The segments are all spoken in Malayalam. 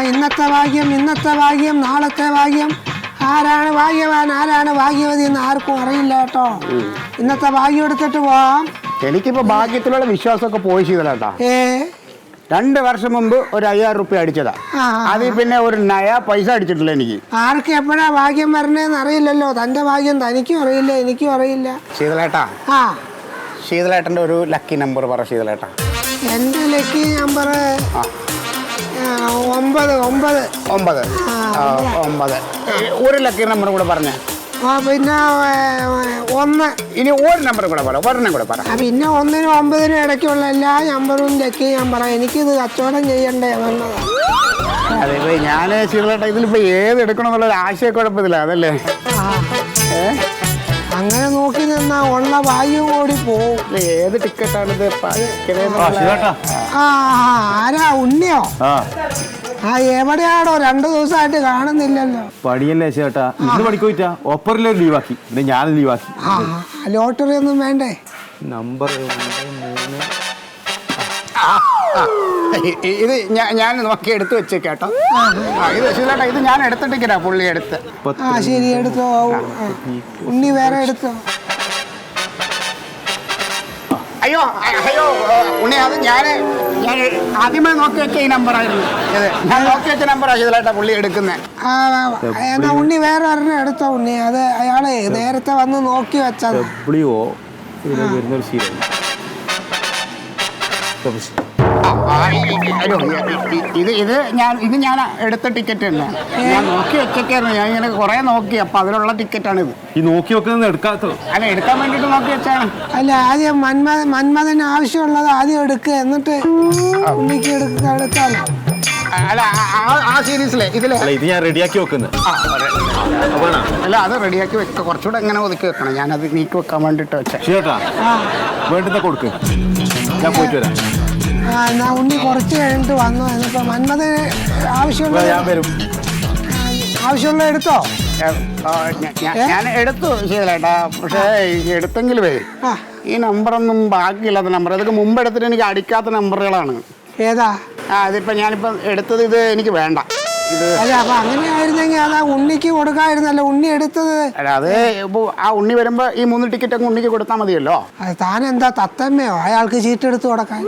ഇന്നത്തെ ഭാഗ്യം നാളത്തെ ഭാഗ്യം. ആരാണ് ഭാഗ്യവാൻ ആരാണ് ഭാഗ്യവതി എന്ന് ആർക്കും അറിയില്ല കേട്ടോ. ഇന്നത്തെ ഭാഗ്യം എടുത്തിട്ട് പോവാം. എനിക്കിപ്പോ ഭാഗ്യത്തിലുള്ള വിശ്വാസമൊക്കെ പോയി ചെയ്തല്ലേട്ടാ. 2 വർഷം മുമ്പ് ഒരു 5000 റുപ്യ അടിച്ചതാ. അതിൽ പിന്നെ ഒരു നയാ പൈസ അടിച്ചിട്ടില്ല എനിക്ക്. ആർക്ക് എപ്പോഴാ ഭാഗ്യം വരണേന്ന് അറിയില്ലല്ലോ. തന്റെ ഭാഗ്യം തനിക്കും അറിയില്ല, എനിക്കും അറിയില്ല. ശീതളേട്ടാ, ശീതളേട്ടന്റെ ഒരു ലക്കി നമ്പർ പറ ശീതളേട്ടാ. എന്റെ ലക്കി നമ്പർ 9. ഒരു ലക്കി നമ്പർ കൂടെ പറഞ്ഞേ. പിന്നെ 1. ഇനി ഒരു നമ്പർ കൂടെ പറ, ഒരെണ്ണം കൂടെ പറ. പിന്നെ 1നും 9നും ഇടയ്ക്കുള്ള എല്ലാ നമ്പറും ലക്കി നമ്പറാ. എനിക്കിത് കച്ചവടം ചെയ്യണ്ടേ വന്നതാ. അതെ, ഞാൻ ശീതളേട്ടാ ഇതിലിപ്പോ ഏത് എടുക്കണമെന്നുള്ള ആശയക്കുഴപ്പത്തില്ല. അതല്ലേ അങ്ങനെ നോക്കി നിന്നാ ഉള്ള ഭാഗ്യം കൂടി പോവും. ഏത് ടിക്കറ്റാണിത്? ആരാ ഉണ്ണിയോ? എവിടെയാണോ 2 ദിവസമായിട്ട് കാണുന്നില്ലല്ലോ. പണിയല്ലേ ചേട്ടാ, ഇന്ന് പണിക്ക് പോയിട്ടാ ഓപ്പറിലെ ലീവാക്കി, പിന്നെ ഞാൻ ലീവാക്കി. ലോട്ടറി ഒന്നും വേണ്ടേ? നമ്പർ ഇത് ഞാൻ നോക്കി എടുത്ത് വെച്ചേട്ടോ. ഇത് ശീതളേട്ടാ, ഇത് ഞാൻ എടുത്ത ടിക്കറ്റാ, പുള്ളി എടുത്ത്. ശരി, എടുത്തോ. ഉണ്ണി വേറെ എടുത്തോ. അയ്യോ ഉണ്ണി, അത് ഞാൻ ആദ്യമേ നോക്കി വെച്ച ഈ നമ്പറായിരുന്നു. ഞാൻ നോക്കി വെച്ച നമ്പറാ ശീതളേട്ടാ പുള്ളി എടുക്കുന്നത്. എന്നാ ഉണ്ണി വേറെ ഒരെണ്ണം എടുത്തോ. ഉണ്ണി അത് അയാളെ നേരത്തെ വന്ന് നോക്കി വെച്ചത്. ഇത് ഞാൻ എടുത്ത ടിക്കറ്റ് തന്നെ. ഞാൻ നോക്കി വെച്ചേക്കായിരുന്നു. ഞാൻ ഇങ്ങനെ കുറെ നോക്കി, അപ്പൊ അതിലുള്ള ടിക്കറ്റാണിത്. ഈ നോക്കി വെക്കുന്നത് എടുക്കാത്തോ? അല്ല, എടുക്കാൻ വേണ്ടിട്ട് നോക്കി വെച്ചാണ്. അല്ല, ആദ്യം മന്മഥന് ആവശ്യമുള്ളത് ആദ്യം എടുക്കുക, എന്നിട്ട് ഉണ്ണിക്ക് എടുക്കാലോ. അല്ല, ആ സീരീസിലെ ഇതില് ഇത് ഞാൻ റെഡിയാക്കി വെക്കുന്നത്. അല്ല, അത് റെഡിയാക്കി വെക്ക, കുറച്ചുകൂടെ എങ്ങനെ ഒതുക്കി വെക്കണം. ഞാനത് നീക്കി വെക്കാൻ വേണ്ടിട്ട് വെച്ചാ. ചേട്ടാ, വേണ്ടുന്ന കൊടുക്ക്, ഞാൻ പോയിട്ട് വരാം. എന്നാ ഉണ്ണി കുറച്ച് കഴിഞ്ഞിട്ട് വന്നു. എന്നിപ്പോ മന്മഥന് ആവശ്യമുള്ള എടുത്തോ? ഞാൻ എടുത്തു ശീതളേട്ടാ. പക്ഷേ എടുത്തെങ്കിലുമേ ഈ നമ്പറൊന്നും ബാക്കിയില്ലാത്ത നമ്പർ. ഇതൊക്കെ മുമ്പ് എടുത്തിട്ട് എനിക്ക് അടിക്കാത്ത നമ്പറുകളാണ്. ഏതാ? അതിപ്പോ ഞാനിപ്പോ എടുത്തത് ഇത് എനിക്ക് വേണ്ട. അല്ല, അപ്പൊ അങ്ങനെ ആയിരുന്നെങ്കിൽ അതാ ഉണ്ണിക്ക് കൊടുക്കായിരുന്നല്ലോ. ഉണ്ണി എടുത്തത്. അല്ല, അത് ആ ഉണ്ണി വരുമ്പോ ഈ 3 ടിക്കറ്റ് അങ്ങ് ഉണ്ണിക്ക് കൊടുത്താൽ മതിയല്ലോ. താനെന്താ തത്തമ്മയോ അയാൾക്ക് ചീട്ട് എടുത്ത് കൊടുക്കാൻ?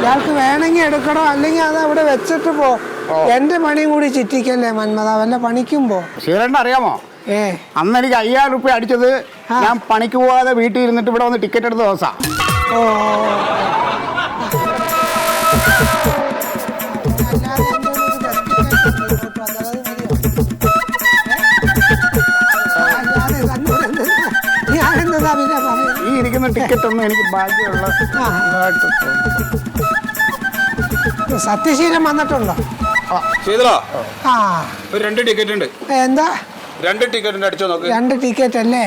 ഇയാൾക്ക് വേണമെങ്കിൽ എടുക്കണോ, അല്ലെങ്കിൽ അത് അവിടെ വെച്ചിട്ട് പോ. എന്റെ പണിയും കൂടി ചിറ്റിക്കല്ലേ മന്മഥ, വല്ല പണിക്കും പോ. ശീതളേട്ടൻ അറിയാമോ, അന്ന് എനിക്ക് 5000 റുപ്യ അടിച്ചത് ഞാൻ പണിക്ക് പോകാതെ വീട്ടിൽ ഇരുന്നിട്ട് ഇവിടെ വന്ന് ടിക്കറ്റ് എടുത്ത ദിവസാ. ഈ ഇരിക്കുന്ന ടിക്കറ്റ് ഒന്നും എനിക്ക് ഭാഗ്യമുള്ള സത്യശീലം വന്നിട്ടുണ്ടോ? ഒരു 2 ടിക്കറ്റ് ഉണ്ട്. എന്താ 2 ടിക്കറ്റ് അടിച്ചോ നോക്ക്. 2 ടിക്കറ്റ് അല്ലേ?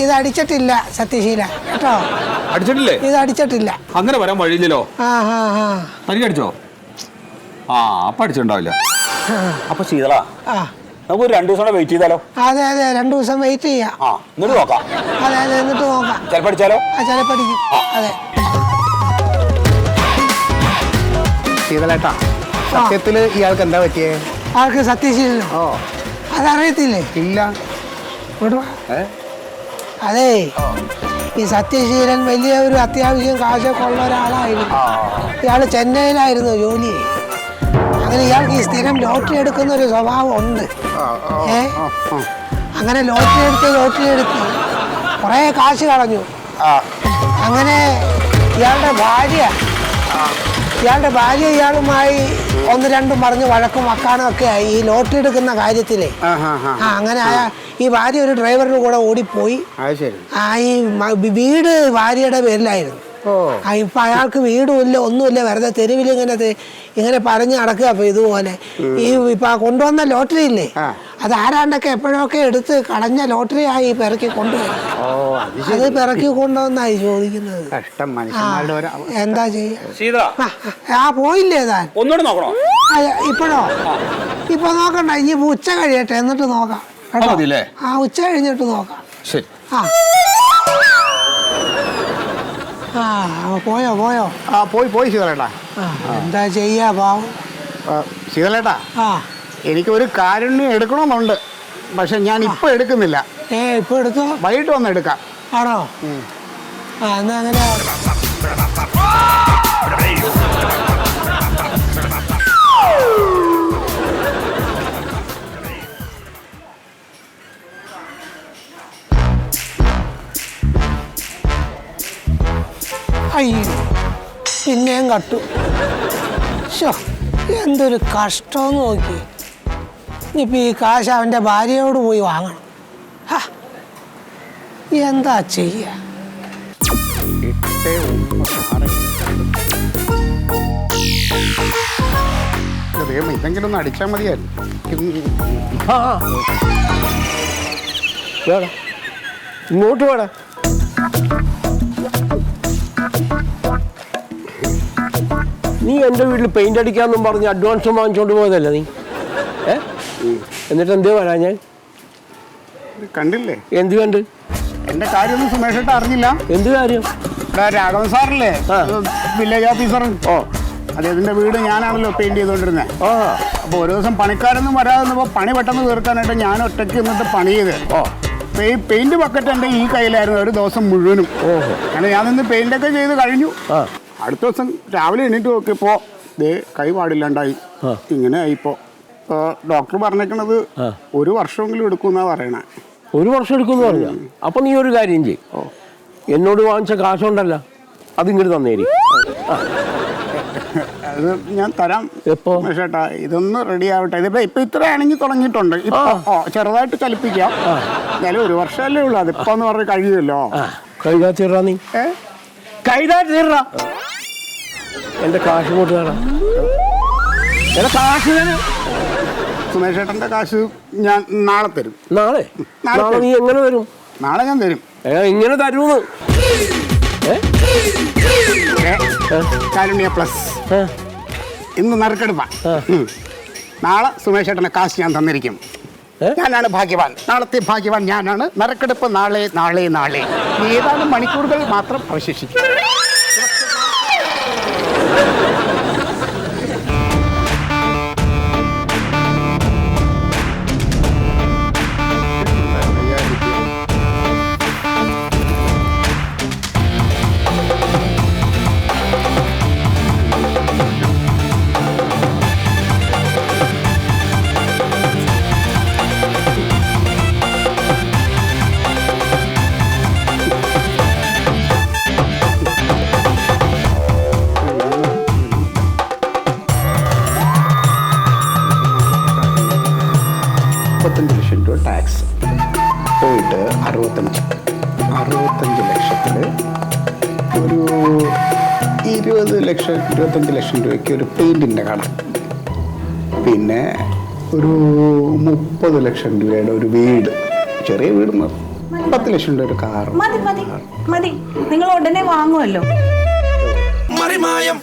ഇത് അടിച്ചിട്ടില്ല സത്യശീല കേട്ടോ. അടിച്ചിട്ടില്ലേ? ഇത് അടിച്ചിട്ടില്ല. അങ്ങനെ വരാൻ വഴിയില്ലല്ലോ. തനിക്ക് അടിച്ചോ? അപ്പൊ അടിച്ചിട്ടുണ്ടാവില്ല. അപ്പൊ ശീതള, നമുക്ക് 2 ദിവസം കൂടെ വെയിറ്റ് ചെയ്താലോ? അതെ, 2 ദിവസം വെയിറ്റ് ചെയ്യാം. എന്നിട്ട് നോക്കാം. അതെ, എന്നിട്ട് നോക്കാം. ചിലപ്പോ അടിച്ചാലോ? ചിലപ്പോ അടിക്കും. അതെ. ശീതളേട്ടാ, സത്യത്തില് ഇയാൾക്ക് എന്താ പറ്റിയേ? ആൾക്ക് സത്യശീലനോ? അതറിയത്തില്ലേ? ഇല്ല. അതെ, ഈ സത്യശീലൻ വലിയ ഒരു അത്യാവശ്യം കാശൊക്കെ ഉള്ള ഒരാളായിരുന്നു. ഇയാള് ചെന്നൈയിലായിരുന്നു ജോലി. അങ്ങനെ ഇയാൾക്ക് ഈ സ്ഥിരം ലോട്ടറി എടുക്കുന്ന ഒരു സ്വഭാവം ഉണ്ട്. അങ്ങനെ ലോട്ടറി എടുത്ത് കുറേ കാശ് കളഞ്ഞു. അങ്ങനെ ഇയാളുടെ ഭാര്യ ഇയാളുമായി 1-2 പറഞ്ഞ് വഴക്കും വക്കാനും ഒക്കെ ആയി ഈ ലോട്ടറി എടുക്കുന്ന കാര്യത്തിലേ. അങ്ങനെ ഈ ഭാര്യ ഒരു ഡ്രൈവറിന് കൂടെ ഓടിപ്പോയി. ഈ വീട് ഭാര്യയുടെ പേരിലായിരുന്നു. ഇപ്പൊ അയാൾക്ക് വീടുമില്ല, ഒന്നുമില്ല, വെറുതെ തെരുവിൽ ഇങ്ങനെ പറഞ്ഞ് നടക്കുക. അപ്പൊ ഇതുപോലെ ഈ ഇപ്പൊ കൊണ്ടുവന്ന ലോട്ടറി ഇല്ലേ, അത് ആരാണ്ടൊക്കെ എപ്പോഴൊക്കെ എടുത്ത് കളഞ്ഞ ലോട്ടറി ആയി പിറക്കി കൊണ്ടുവരും. അത് പിറക്കി കൊണ്ടുവന്നായി ചോദിക്കുന്നത്. എന്താ ചെയ്യാ? പോയില്ലേ താൻ? ഇപ്പോഴോ? ഇപ്പൊ നോക്കണ്ട, ഇനി ഉച്ച കഴിയട്ടെ, എന്നിട്ട് നോക്കാം കേട്ടോ. ഉച്ച കഴിഞ്ഞിട്ട് നോക്കാം. ആ പോയോ പോയോ? ആ പോയി ശീതളേട്ടാ. എന്താ ചെയ്യാ പാവം. ശീതളേട്ടാ, എനിക്കൊരു കാരുണ്യം എടുക്കണമെന്നുണ്ട്, പക്ഷെ ഞാൻ ഇപ്പൊ എടുക്കുന്നില്ല. ഇപ്പൊ എടുത്തോ? വൈകിട്ട് വന്ന് എടുക്കാം. ആണോ? എന്നാ അങ്ങനെ. അയ്യോ, പിന്നെയും കട്ടു. എന്തൊരു കഷ്ടം നോക്കി. ഇനിയിപ്പോൾ ഈ കാശ് അവൻ്റെ ഭാര്യയോട് പോയി വാങ്ങണം. എന്താ ചെയ്യ? ഇതെങ്കിലും ഒന്ന് അടിച്ചാൽ മതിയായിരുന്നു. ഇങ്ങോട്ട് വേടാ. നീ എൻ്റെ വീട്ടിൽ പെയിന്റ് അടിക്കാന്നും പറഞ്ഞ് അഡ്വാൻസ് വാങ്ങിച്ചോണ്ട് പോയതല്ലേ നീ? എന്നിട്ട് എന്തേ വരാ? ഞാൻ കണ്ടില്ലേ? എന്ത് കണ്ട്? എന്റെ കാര്യമൊന്നും സുമേഷേട്ട അറിഞ്ഞില്ല. എന്ത് കാര്യം? രാഘവൻ സാറില്ലേ, വില്ലേജ് ഓഫീസർ, അദ്ദേഹത്തിന്റെ വീട് ഞാനാണല്ലോ പെയിന്റ് ചെയ്തോണ്ടിരുന്നത്. അപ്പൊ ഒരു ദിവസം പണിക്കാരൊന്നും വരാതെന്നപ്പോ പണി പെട്ടെന്ന് തീർക്കാനായിട്ട് ഞാൻ ഒറ്റയ്ക്ക് നിന്നിട്ട് പണി ചെയ്ത്. ഈ പെയിന്റ് ബക്കറ്റ് എൻ്റെ ഈ കയ്യിലായിരുന്നു ഒരു ദിവസം മുഴുവനും. അങ്ങനെ ഞാൻ നിന്ന് പെയിന്റൊക്കെ ചെയ്ത് കഴിഞ്ഞു. അടുത്ത ദിവസം രാവിലെ എണീറ്റ് നോക്കിയപ്പോ കൈ പാടില്ലാണ്ടായി. ഇങ്ങനെ ആയിപ്പോ ഡോക്ടർ പറഞ്ഞേക്കണത് 1 വർഷമെങ്കിലും എടുക്കുമെന്നാ പറയണേ. 1 വർഷം എടുക്കുമെന്ന് പറഞ്ഞ? അപ്പൊ നീ ഒരു കാര്യം ചെയ്യും, എന്നോട് വാങ്ങിച്ച കാശുണ്ടല്ലോ അതിങ്ങോട്ട് തന്നേരി. അത് ഞാൻ തരാം. എപ്പോ? ചേട്ടാ, ഇതൊന്ന് റെഡി ആവട്ടെ. ഇപ്പൊ ഇത്ര ആണെങ്കിൽ തുടങ്ങിയിട്ടുണ്ട്. ഇപ്പൊ ചെറുതായിട്ട് ചലിപ്പിക്കാം. എന്നാലും 1 വർഷമല്ലേ ഉള്ളൂ. അതിപ്പോ എന്ന് പറഞ്ഞ് കഴിയുമല്ലോ. കൈതാ തീർറാ നീ. കൈതാ തീർറാ. എന്റെ കാശ് കൊണ്ട് തരാം. എന്റെ കാശ് തരാം. സുമേഷ് ചേട്ടന്റെ കാശ് ഞാൻ നാളെ തരും. നാളെ? നാളെ നീ എങ്ങനെ തരും? നാളെ ഞാൻ തരും. ഇങ്ങനെ തരൂന്ന്? കാരുണ്യ പ്ലസ് ഇന്ന് നറുക്കെടുപ്പാ. നാളെ സുമേഷ് ചേട്ടന്റെ കാശ് ഞാൻ തന്നിരിക്കും. ഞാനാണ് ഭാഗ്യവാൻ. നാളത്തെ ഭാഗ്യവാൻ ഞാനാണ്. നറുക്കെടുപ്പ് നാളെ നാളെ നാളെ. ഏതാനും മണിക്കൂറുകൾ മാത്രം അവശേഷിക്കും. ടാക്സ് പോയിട്ട് 65 ലക്ഷത്തിൽ ഒരു 25 ലക്ഷം രൂപയ്ക്ക് ഒരു പെയിൻറ്റിൻ്റെ കട, പിന്നെ ഒരു 30 ലക്ഷം രൂപയുടെ ഒരു വീട്, ചെറിയ വീട്, 10 ലക്ഷം രൂപ ഒരു കാർ. മതി നിങ്ങൾ ഉടനെ വാങ്ങുമല്ലോ. മറിമായം